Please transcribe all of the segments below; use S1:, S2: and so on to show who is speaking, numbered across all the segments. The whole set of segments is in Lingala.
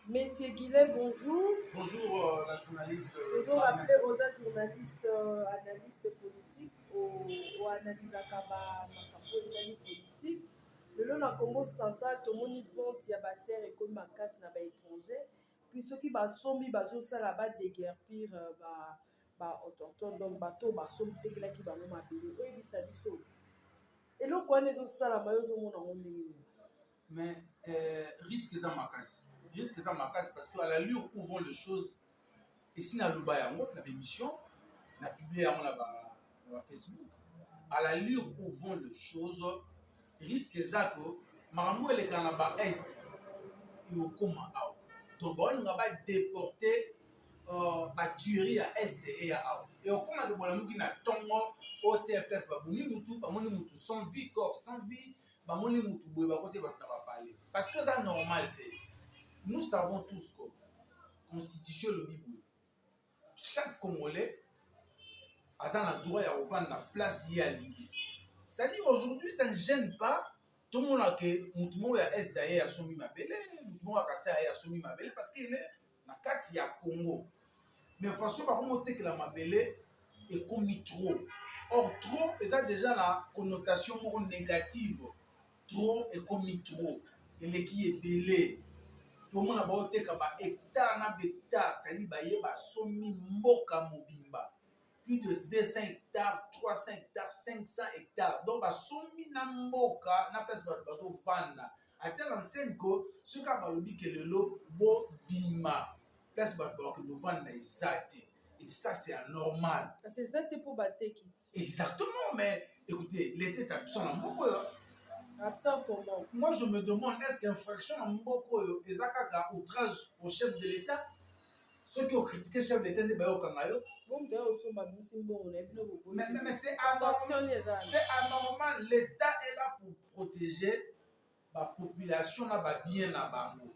S1: Monsieur Guillet, bonjour.
S2: Bonjour, la journaliste
S1: Bonjour,
S2: Marina.
S1: rappelez aux journalistes, analystes politiques, aux analystes à politique. Le long de Congo central, tout le monde y a des terres et comme ma casse na ba étranger. Puis ceux qui ba sombi bazo ça là-bas déguerpir ba autochtone donc bateau ba sombi tekela ki ba mo mabele. Oyi bisa biso. Et le quoi les autres ça là-bas yo zo mona ondenge.
S2: Mais risque ça ma casse. Risque ça ma casse parce qu'à l'allure où vont les choses, et si na luba yango, na émission, na publié yango na Facebook, à l'allure où vont les choses, risque ça que maman elle est dans la est, il au coma out. Donc on va pas déporter ba tuerie à est et à out. Et au coma de bolamu qui na tongo hôtel place ba boni mutu, ba moni mutu sans vie, corps sans vie. Bamoni mutu boye bakote bato na parler parce que ça normalité. Nous savons tous que constitution le bible chaque congolais a un droit à revoir la place y a ligne. C'est-à-dire aujourd'hui ça ne gêne pas tout le monde a que mutu mo ya est d'ailleurs a somi mabele, mutu mo a kasa a somi mabele parce qu'il est na kati ya Congo. Mais franchement par contre que la mabele est commis trop. Or trop ça déjà la connotation négative. Trop et commis trop. Et qui est belé. Tout le monde a beau ba hectare na hectare, ça dit ba yeba somi mboka mobimba. Plus de 200 hectares, 300 hectares, 500 hectares. Donc ba somi na mboka na place ba zo fanda. À tel enseigne que ce qu'a ba lobi que le lo bo bima. Place ba ba que nous fanda exacte. Et ça c'est anormal.
S1: C'est ça pour battre qui.
S2: Exactement, mais écoutez, l'été est absent en mboko.
S1: Absent comment?
S2: Moi, je me demande, est-ce qu'infraction en mboko est outrage au chef de l'État? Ceux qui ont critiqué le chef de l'État ne sont pas au mais c'est anormal. C'est anormal. L'État est là pour protéger la population, la bien na bango.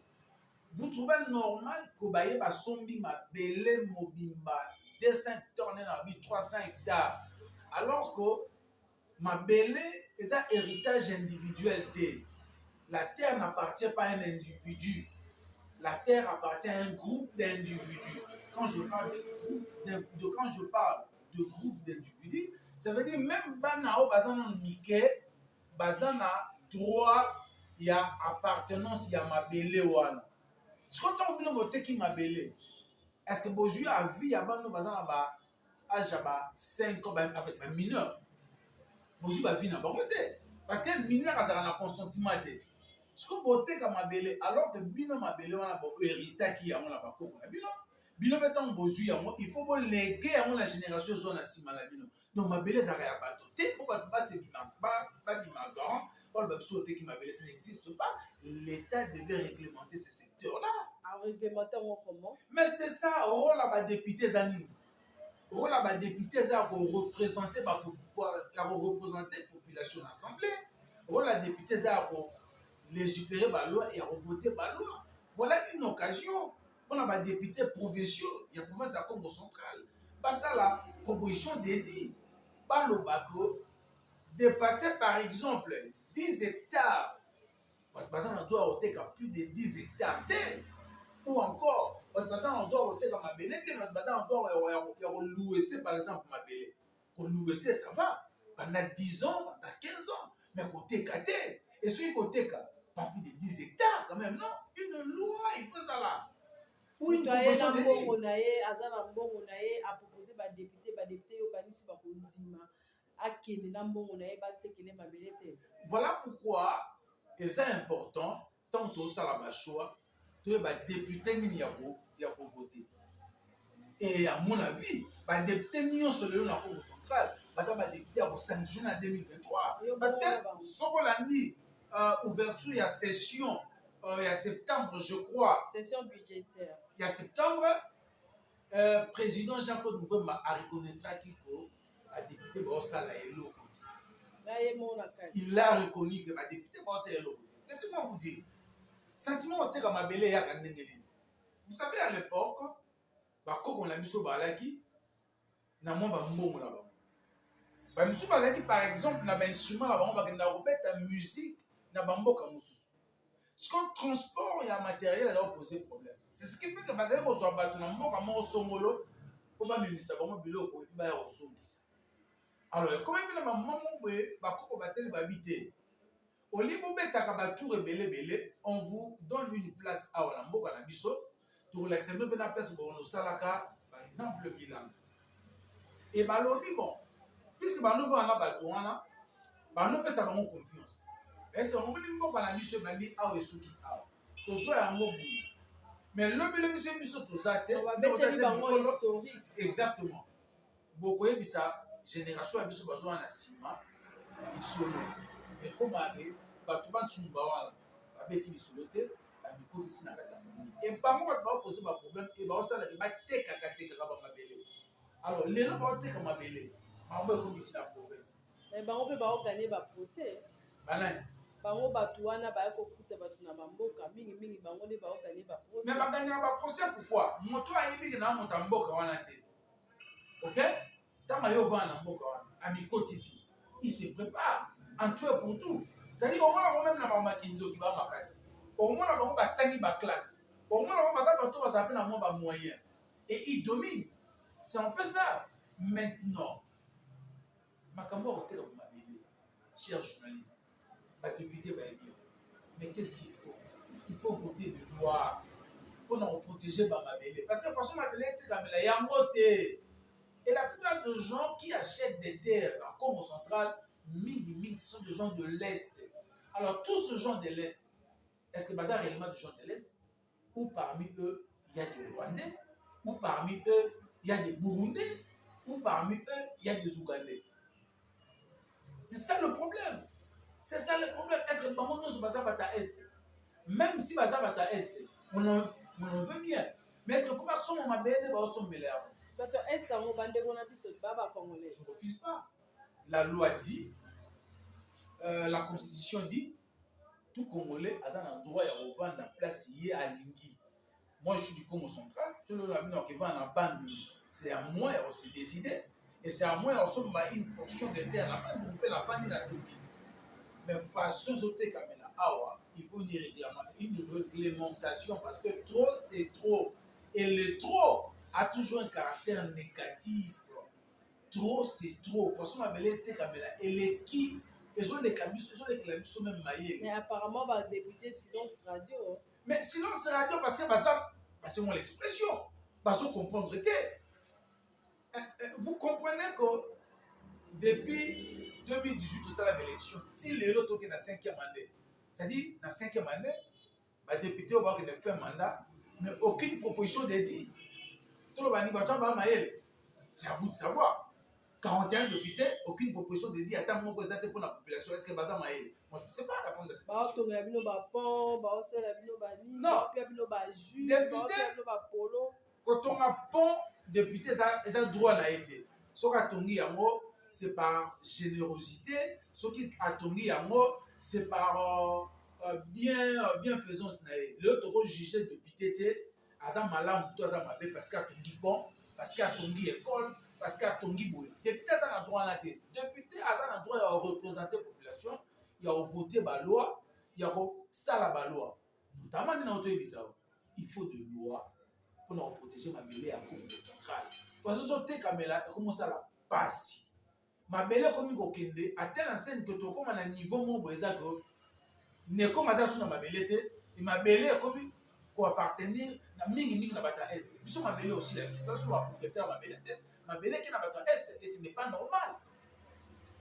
S2: Vous trouvez normal que baye ba sombi ma belé mobimba 200 hectares na 300 hectares alors que ma belé est un héritage individuel. La terre n'appartient pas à un individu. La terre appartient à un groupe d'individus. Quand je parle de groupe d'individus, ça veut dire même Banao Bazana Mike, Bazana droit, il y a appartenance, il y a ma belé wana. Si quand on veut voter qui m'a belé, est-ce que Bozu a vu à Bano Bazana ba âge à 5 ans avec un mineur? Bozu a vu na voter. Parce qu'un mineur a un consentement. Ce que boté comme mabele alors que bino mabele wana bo héritage qui yango na bakoko na bino bino beton bozu yango il faut bo léguer yango la génération zone sima na bino donc mabele za ya bato te pour ba se bima ba bima grand pour le sauter qui mabele ça n'existe pas. L'État devait réglementer ce secteur là.
S1: À réglementer comment?
S2: Mais c'est ça rôle la ba député zanini rôle la ba député za ko représenter ba représenter population assemblée rôle la député za ko légiférer la loi et voter la loi. Voilà une occasion. On a des députés provinciaux, il y a province de Congo central. Pas ça la proposition dédiée. Par le Bako, dépasser par exemple 10 hectares. Par exemple, on doit voter plus de 10 hectares. Ou encore, on doit voter dans ma belle. On doit louer, par exemple, ma belle. Pour louer, ça va. Pendant 10 ans, pendant 15 ans. Mais côté Kate, et celui côté Kate, pas plus de 10 hectares quand même, non? Une loi, il faut ça là.
S1: Ou une proposition de dit. Azana mbongo na ye a proposé ba député yo kanisi ba kondima akende na mbongo na ye ba tekele mabele te.
S2: Voilà pourquoi c'est important tant que ça la ba choix to ba député ni ya ko voter. Et à mon avis, ba député ni sur le Congo central, ça ba député à sanctionner en 2023 parce que Sobolandi ouverture il y a session il y a septembre je crois.
S1: Session budgétaire.
S2: Il y a septembre président Jean-Claude Mouvemba a reconnaître qu'il a député Bossala et l'eau.
S1: Il
S2: a reconnu que la député Bossala et l'eau. Laissez-moi vous dire, sentiment au terme ma belle ya kanengeli. Vous savez à l'époque, ba ko on a mis au balaki na mo ba mbongo na ba. Ba misu balaki par exemple na ba instrument na ba ba kenda robeta musique na ba mboka mususu. Ce qu'on transport et un matériel a posé problème. C'est ce qui fait que bazali kozwa bato na mboka moko songolo po bamemisa bango biloko epi baya kozongisa. Alors ekomi mpe na bamoma moko boye bakoko bateli babi te. Oli bobetaka batour ebele, on vous donne une place awa na mboka na biso, tolakisa bino mpe na place bonosalaka par exemple bilanga. Et balobi bon, puisque bano vana bato wana, bano pesa bango confiance. Est-ce que on mboka na biso bandi awa esuki awa. Tozo yango boye. Mais le biso biso tozate,
S1: on va mettre bango historique.
S2: Exactement. Beaucoup ebisa génération ya biso bazwa na sima bisolo. Et comme ane bato batsumba wana babeti bisolo te, babikotisi na kata famille. Et bango bato baposer ba problème et baosala ke batekaka ba mabele. Alors lelo baoteka mabele, bango ekomisi na province.
S1: Mais bango mpe baoganye baprocès.
S2: Banani?
S1: Bango bato wana baya kokuta bato na bamboka mingi bango nde baoganye baprocès.
S2: Mais baganyaka baprocès pourquoi? Moto ayebiki na moto ya mboka wana te. Ok? Tama yo vana na mboka wana, amikotisi, il se prépare en tout et pour tout. C'est-à-dire au moins même na bamakindo ki ba makasi. Au moins bango batangi ba classe. Au moins bango baza bato baza na mo ba moyen. Et il domine. C'est un peu ça. Maintenant, makambo oteka pour mabele. Cher journaliste, ba député ba bien. Mais qu'est-ce qu'il faut? Il faut voter de loi pour nous protéger ba mabele. Parce que de toute façon mabele était comme la yamote. Et la plupart des gens qui achètent des terres en Congo central, ce sont des gens de l'Est. Alors, tous ces gens de l'Est, est-ce que c'est réellement des gens de l'Est? Ou parmi eux, il y a des Rwandais? Ou parmi eux, il y a des Burundais? Ou parmi eux, il y a des Ougandais? C'est ça le problème. C'est ça le problème. Est-ce que maman nous basa bata est? Même si basa bata est, on en veut bien. Mais est-ce qu'il ne faut pas sommer ma belle ou sommer l'air?
S1: Je
S2: ne refuse pas. La loi dit, la constitution dit, tout Congolais a un droit à revendre la place hier à Lingui. Moi, je suis du Congo central. Je suis qui va en bande. C'est à moi de se décider. Et c'est à moi de recevoir une portion de terre là-bas. On peut la vendre à tout. Mais façon sauter comme là, il faut une réglementation parce que trop, c'est trop. Et le trop a toujours un caractère négatif. Trop, c'est trop. De toute façon, ma belle était comme là. Et les qui, ils ont les camus, sont même maillés.
S1: Mais apparemment, va débuter silence radio.
S2: Mais silence radio, parce que c'est mon expression. Parce qu'on comprendre que vous comprenez que depuis 2018, tout ça, l'élection, si les autres qui dans la 5e année, c'est-à-dire dans la 5e année, les députés ont fait un mandat, mais aucune proposition dédiée. Tout le monde c'est à vous de savoir. 41 députés, aucune proposition dédiée. Attends, mon président pour la population. Est-ce que Baza Maël? Moi, je ne sais pas répondre à cette question. Non. Député, quand on a pont, député, ça a droit à été. Ce qui a tongi yango, c'est par générosité. Ce qui a tongi yango, c'est par bienfaisance. L'autre jugé député, Aza Malam, tout Aza Mabé, parce qu'il a tongi pont, parce qu'il a tongi école. Parce qu'il y a Tongi Boué. Député, ça a droit à la tête. Député, ça a droit à représenter la population. Il y a voté la loi. Il y a ça la loi. Notamment dans notre pays, il faut de loi pour nous protéger ma belle à Congo central. Il faut que tu aies comment ça la passe. Ma belle comme il kende à telle enseigne que tu comme à un niveau mon boisa que ne comme ça sur ma belle et ma belle comme pour appartenir na mingi na bata est. Biso ma belle aussi là. Ça soit propriétaire ma belle tête. Ma belle qui n'a pas est et ce n'est pas normal.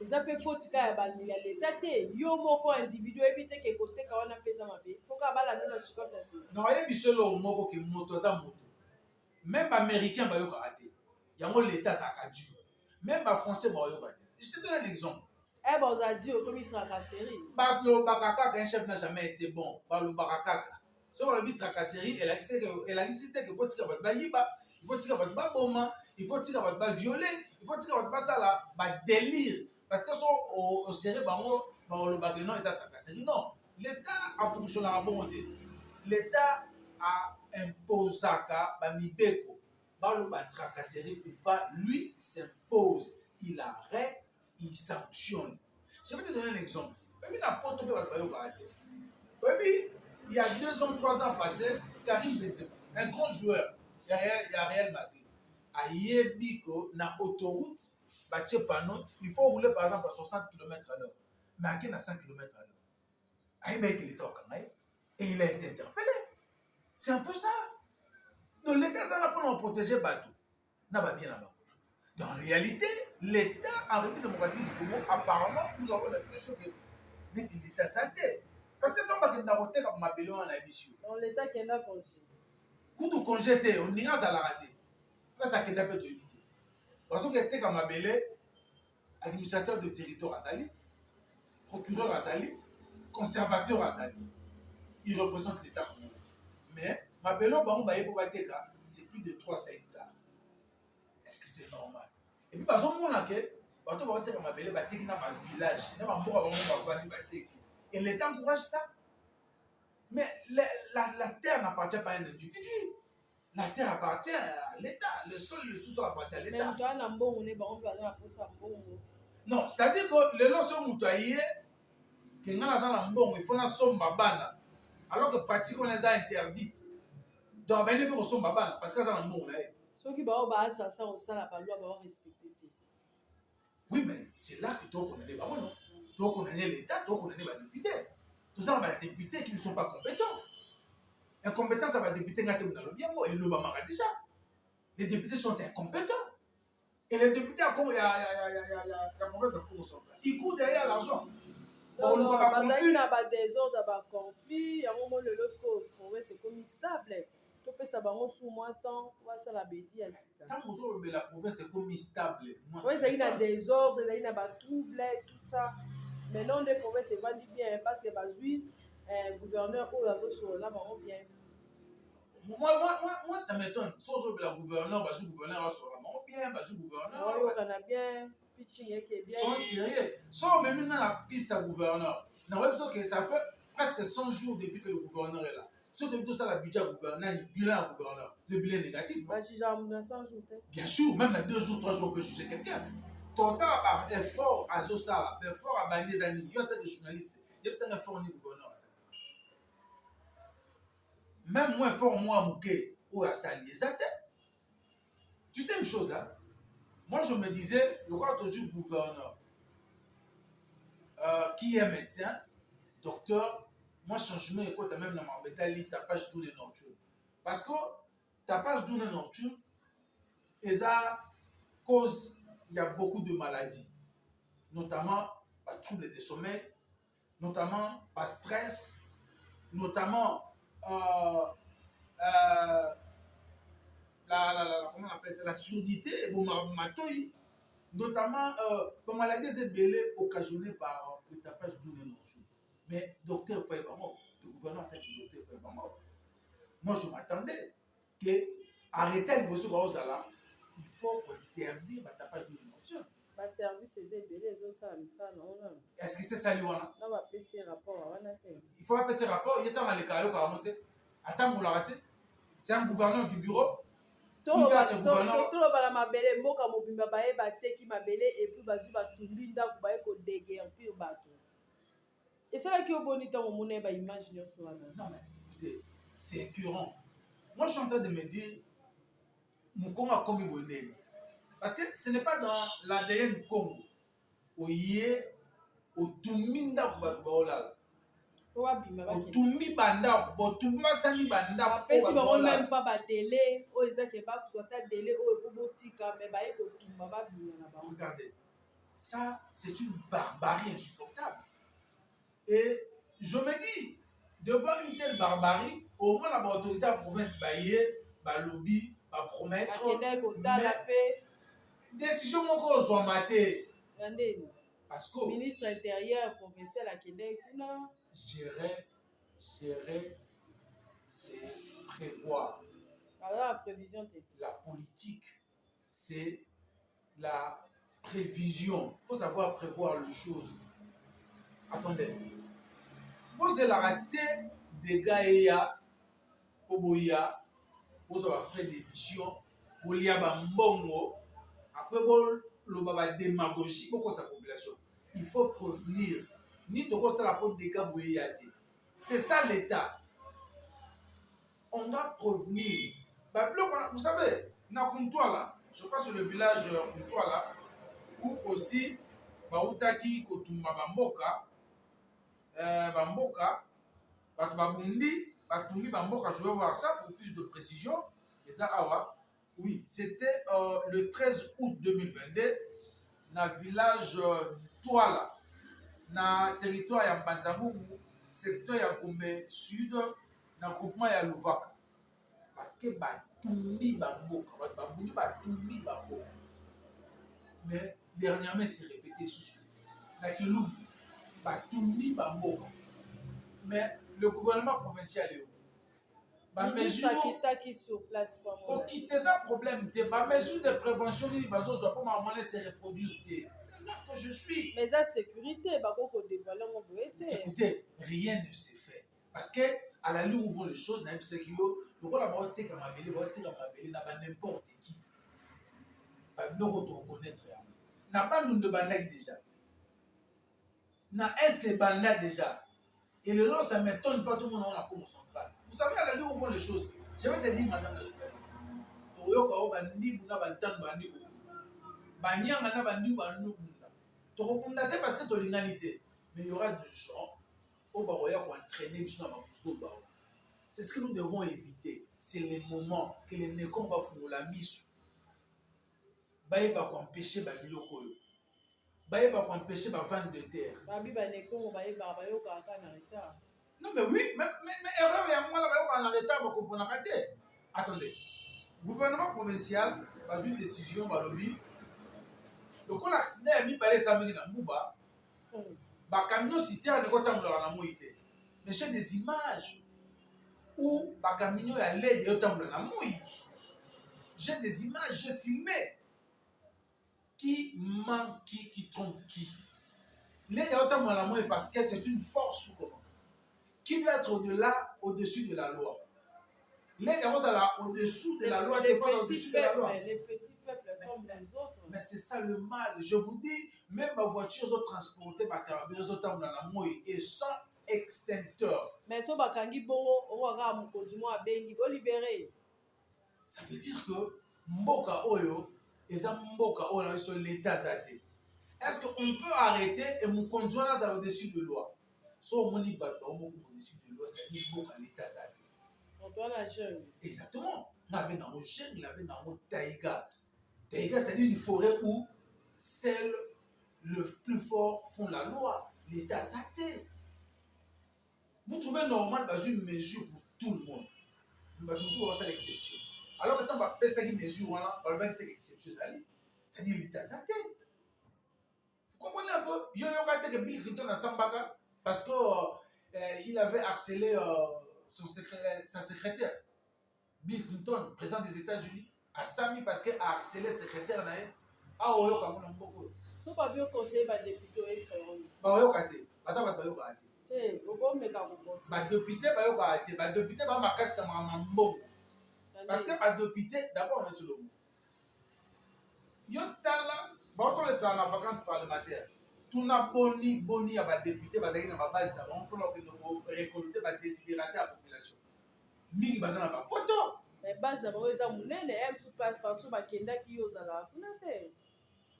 S1: Et ça peut faut tika ya l'état te yo moko individu éviter que côté ka wana pesa mabe. Faut ka bala na chikote na si.
S2: Non ya bisolo moko ke moto za moto. Même américain ba yo ka ate. Yango l'état ça ka dû. Même ba français ba yo ka ate. Je te donne un exemple.
S1: Eh ben on a dit automi tracasserie.
S2: Ba lo bakaka un chef n'a jamais été bon. Ba lo bakaka. So ba lo tracasserie elle a excité que faut tika ba yiba, il faut tika ba boma. Il faut dire que va violer, il faut dire que ça là, va délire parce que au sérieux le bagnon est tracasserie. Non, l'État a fonctionné à bon côté. L'État a imposé ça ba mibeko, ba le tracasserie ou pas, lui s'impose, il arrête, il sanctionne. Je vais te donner un exemple. Même n'importe quoi va te il y a 2 ans, 3 ans passés, Karim Benzema. un grand joueur, il y a Real Madrid. Ayebiko, na autoroute, il faut rouler par exemple à 60 km à l'heure. Mais à 100 km à l'heure. Ayebiko, il était au Canaï et il a été interpellé. C'est un peu ça. Donc l'État, ça va pour nous protéger Batou. N'a pas bien là-bas. En réalité, l'État en République démocratique du Congo, apparemment, nous avons l'impression que l'État santé. Parce que tant que nous avons ma belle en émission.
S1: Dans l'État qui est là congé.
S2: Quand tu congété, on ira à la rater. Parce que tu as besoin de parce que tu as ma belle, administrateur de territoire Azali, procureur Azali, conservateur Azali. Il représente l'État congolais. Mais ma belle, c'est plus de 300 hectares. Est-ce que c'est normal? Et puis, parce que mon enquête, village, et l'État encourage ça. Mais la terre n'appartient pas à un individu. La terre appartient à l'État. Le sol, le sous-sol appartient à l'État. Non, c'est-à-dire que les lois sont moutoyées, que nous avons il faut la somme babana. Alors que pratiquement on les a interdites. Donc, ben, les somme babana, parce que ça a un bon.
S1: Ceux qui vont ça au sein la loi vont respecter.
S2: Oui, mais c'est là que toi on a les barons, non? Toi on a l'État, toi on a les députés. Tout ça, on a des députés qui ne sont pas compétents. Incompétents, ça va députer dans le bien, et le Bamara déjà. Les députés sont incompétents. Et les députés, il y a mauvaise cour centrale. Ils courent derrière l'argent.
S1: Non, il y a des ordres, conflit, il y a un moment où le province c'est comme stable. Tu peux savoir sous moins temps, on va ça la bêtise.
S2: Tant que la province est comme stable.
S1: Oui, il y a des ordres, il y a des troubles, tout ça. Mais non, les provinces, c'est pas bien parce que le gouverneur ou les autres là vont bien.
S2: Moi, ça m'étonne. Sauf que le gouverneur, le gouverneur sur la main bien, le gouverneur.
S1: Oui, on a bien, pitching qui est bien.
S2: Sont sérieux. Sans même dans la piste à gouverneur. On a l'impression que ça fait presque 100 jours depuis que le gouverneur est là. Si on tout ça, le budget gouverneur, le bilan gouverneur, le bilan négatif. Bien sûr, même dans 2 jours, 3 jours, on peut juger quelqu'un. Ton temps est fort à Zosa, est fort à Bandez Annie. Il y a des journalistes. Il y a un effort du gouverneur. Même moins fort, moi, Mouké, ou à Saliezate. Tu sais une chose, hein? Moi, je me disais, le roi du gouverneur, qui est médecin, docteur, moi, changement est quoi, tu as même dans ma bétail, tu page tous les nocturnes. Parce que ta page tous les nocturnes, et ça cause, il y a beaucoup de maladies, notamment par troubles de sommeil, notamment par stress, notamment comment on appelle ça, la surdité, notamment par maladies ébélées occasionnées par le tapage d'eau de nocturne. Mais docteur Faye Bamo, le gouverneur a dit docteur Faye Bamo. Moi, je m'attendais que arrêter le monsieur Baozala, il faut interdire le tapage d'eau de nocturne.
S1: Le service est ébélé, ça, non.
S2: Est-ce que c'est ça, Liwana?
S1: Non, on va passer ces rapports.
S2: Il faut passer ces rapports. Il y a un caillou qui a monté. Attends, vous l'arrêtez. C'est un gouverneur du bureau.
S1: Tout le monde a mabele, moka mobimba bae bateki mabele et puis bazu batumbi ndaku bae ko déguerpir bato. Et c'est là que au bonita on mone ba image nyoso wana.
S2: Non mais écoutez, c'est écœurant. Moi je suis en train de me dire Mukongo a commis bonne. Parce que ce n'est pas dans l'ADN Congo. Oye otumbi ndaku baolala. Otumbi banda, otumbi masani banda.
S1: Après si on même pas ba délai, o ezake ba soit délai o botika mais ba eko tumba ba bina ba.
S2: Regardez. Ça c'est une barbarie insupportable. Et je me dis devant une telle barbarie, au moins la autorité de la province ba lobby, ba promettre décision moko zo maté. Parce que
S1: ministre intérieur provincial à Québec là
S2: gérer, c'est prévoir.
S1: La prévision.
S2: La politique, c'est la prévision. Il faut savoir prévoir les choses. Attendez. Vous avez raté des gars, vous avez fait des missions, vous avez fait mbongo, après vous avez fait démagogie pour sa population. Il faut prévenir. Ni de quoi ça la porte des gars. C'est ça l'État. on doit prévenir. Vous savez, na Kuntwala, je crois sur le village Kuntwala, où aussi, bautaki kotumba bamboka, bamboka, bato babundi, batumbi bamboka, je vais voir ça pour plus de précision. Et ça, awa, oui, c'était le 13 août 2022, na village Twala, na territoire ya Mbanzamungu, secteur ya Gombe Sud, na groupement ya Louvaka. Bake batumbi bamboka, babundi batumbi bamboka. Mais dernièrement, c'est répété sous la Kilou, batumbi bamboka. Mais le gouvernement provincial est où?
S1: Mesure qui sur place
S2: pour quitter un problème, ma mesure de prévention, pour m'amener se reproduire. C'est là que je suis.
S1: Mais la sécurité,
S2: écoutez, rien ne s'est fait. Parce que à la ligne où vont les choses, dans le on va n'importe qui. Nous reconnaître. N'a pas nous de bandages déjà. N'a est de bandages déjà. Et le long, ça ne m'étonne pas tout le monde en la cour centrale. Vous savez, à la ligne où vont les choses. Je vais te dire, madame la journaliste. Parce que tu as mais il y aura des gens qui vont entraîner. C'est ce que nous devons éviter. C'est les moments que les nécons vont faire la mise. Ils vont empêcher les locaux. Ils vont empêcher les ventes de terre. Non, mais oui, mais erreur, il y a moi là-bas, on a l'état, on comprend la tête. Attendez, le gouvernement provincial a une décision, le con accident a mis par les amis dans Mouba, le camion cité à l'école dans Moïté. Mais j'ai des images où le camion a l'aide de dans la mouille. J'ai des images, j'ai filmé. Qui manque, qui trompe qui. L'aide de dans la mouille parce que c'est une force ou comment. Qui doit être au-delà, au-dessus de la loi. Les héros au-dessous de la loi,
S1: les petits peuples comme les autres.
S2: Mais c'est ça le mal. Je vous dis, même ma voiture, ils ont transporté ma carabine, ils ont dans la mouille et sans extincteur.
S1: Mais si on libéré.
S2: Ça veut dire que Mboka Oyo, et ça Mboka Oyo, sur l'état zaté. Est-ce qu'on peut arrêter et nous conduire au-dessus de la loi? Si on dit que au-dessus de la loi, c'est Mboka l'état zaté.
S1: On doit la jeune.
S2: Exactement. On a dans le jeune, on a dans le taïga. Taïga, c'est une forêt où celles le plus fort font la loi. L'état zaté. Vous trouvez normal dans une mesure pour tout le monde. Nous avons fait l'exception. Alors que quand on va faire une mesure, on va faire une exception. C'est-à-dire l'état zaté. Vous comprenez un peu? Il y a un que Bill Clinton à Sambaka parce qu'il avait harcelé sa secrétaire. Bill Clinton, président des États-Unis, a Sami parce qu'il a harcelé secrétaire. Ah, on a un peu.
S1: Si on pas bien conseiller, les députés, ça
S2: va. Bah, on a député, parce que les députés, d'abord, on est sur le mot. Yo tala, on est en vacances parlementaires. Tout n'a boni à des députés, parce qu'il y a une base d'abord, pour récolter, décider à la population. Mingi bazana ba poto.
S1: Mais base d'abord, ils ont monnaie, ils partout, qui osent la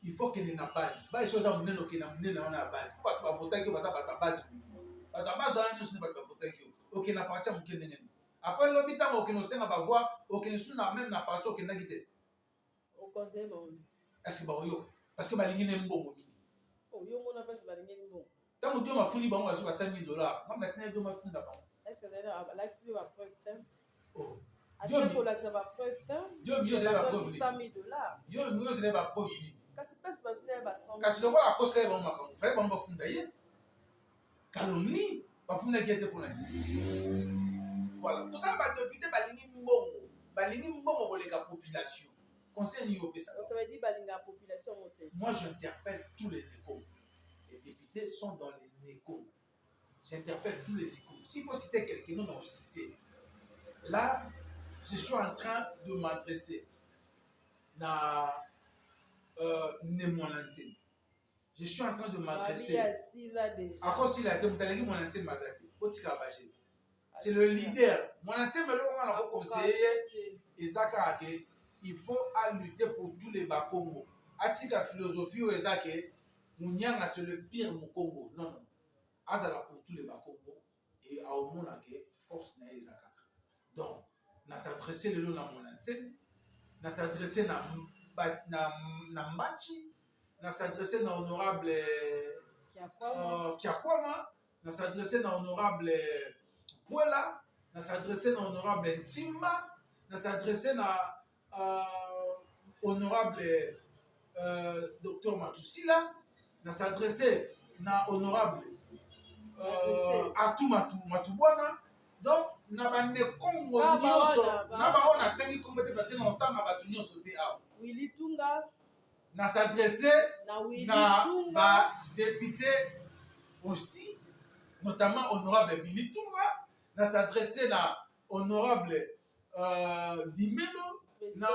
S2: il faut qu'il y ait une base. Bah, ils ont monnaie, qui n'a monnaie dans la base. Pas de voter qui va ça, ta base. Ta base, on n'est pas de voter qui. Ok, n'a pas de monnaie. Après l'hôpital, ok, nous sommes à voir, ok, nous sommes même n'a pas de ok, n'a quitté.
S1: Au conseil, bon.
S2: Est-ce que bah yo? Parce que bah l'ingé n'est bon.
S1: Oh, yo mon appelle c'est l'ingé bon.
S2: Tant que tu m'as fourni, bah on va sur $5,000. Moi maintenant, tu m'as fourni d'abord.
S1: Est-ce que d'ailleurs, l'accident va preuve temps?
S2: Oh.
S1: Dieu pour l'accident va preuve temps.
S2: Dieu mieux c'est la preuve.
S1: $100,000.
S2: Dieu mieux c'est la preuve.
S1: Quand tu passes par là, bah 100.
S2: Quand tu vois la cause qu'elle va me faire, bah on va foutre d'ailleurs. Calomnie, bah foutre qui était pour la. Voilà. Tout ça va député balini mbongo pour la population. Conseil au ça.
S1: Ça veut dire balinga population montée.
S2: Moi j'interpelle tous les nécos. Les députés sont dans les nécos. J'interpelle tous les nécos. S'il faut citer quelqu'un, nous l'avons cité. Là, je suis en train de m'adresser à Némonansé. Je suis en train de m'adresser. À quoi s'il a été mon Mazaki? c'est le leader. Mon ancien melo on a conseillé ezaka ke il faut à lutter pour tous les Bakongo. Atika philosophie ou ezake Munyanga c'est le pire mu Congo. Non non. Azala pour tous les Bakongo et à au monde que force na ezaka. Donc na s'adresser le na mon ancien, na s'adresser na Mbachi, na s'adresser na honorable Kiakwama, na s'adresser na honorable Puela, na s'adresser na honorable Ntimba, na s'adresser na honorable Dr Matusila, na s'adresser na honorable Atou Matubwana. Donc na bande Congo nyonso na ba on atangi Congo parce que na otanga batu nyonso te awa.
S1: Willy Tunga
S2: Na s'adresser na ba député aussi, notamment honorable Willy Tunga, na s'adresser na honorable Dimelo, na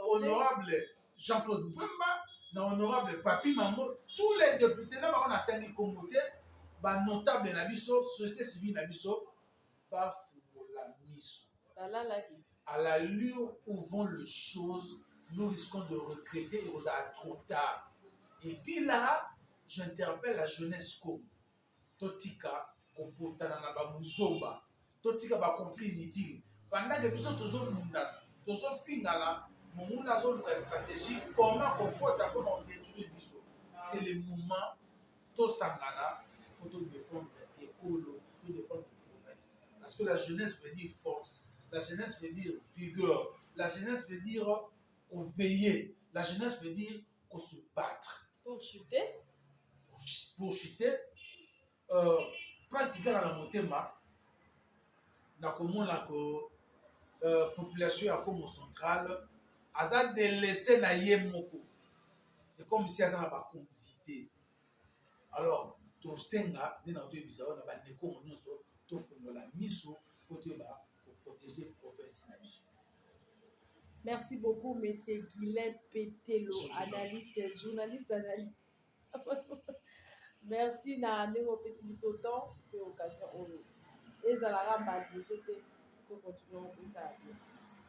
S2: honorable Jean-Claude Mbemba, na honorable Papi Mambo, tous les députés là on atangi Congo te, ba notable na biso, société civile na biso, ba fumola miso. À l'allure où vont les choses, nous risquons de regretter et vous a trop tard. Et puis là, j'interpelle la jeunesse comme Totika, Kompotana na Bamuzomba, Totika ba conflit inutile. Pendant que nous sommes finala, nous avons une stratégie, comment Kompota pour détruire Bisso. C'est le moment, tout sangana, pour te défendre écolo, pour défendre la province. Parce que la jeunesse veut dire force. La jeunesse veut dire vigueur. La jeunesse veut dire qu'on veiller. La jeunesse veut dire qu'on se battre.
S1: Pour chuter.
S2: Pour chuter. Pas si dans la motema. Dans la population à Congo centrale. Aza délaissé na yemoko. C'est comme si aza na ba quantité. Alors, to senga ni na to ebisa na ba neko monyoso to fongola miso pour protéger la province.
S1: Merci beaucoup, M. Guilain Pételo, analyste, journaliste, analyste. Merci, na néo pessimiste autant que occasion. Et ça la rame pour continuer à faire ça.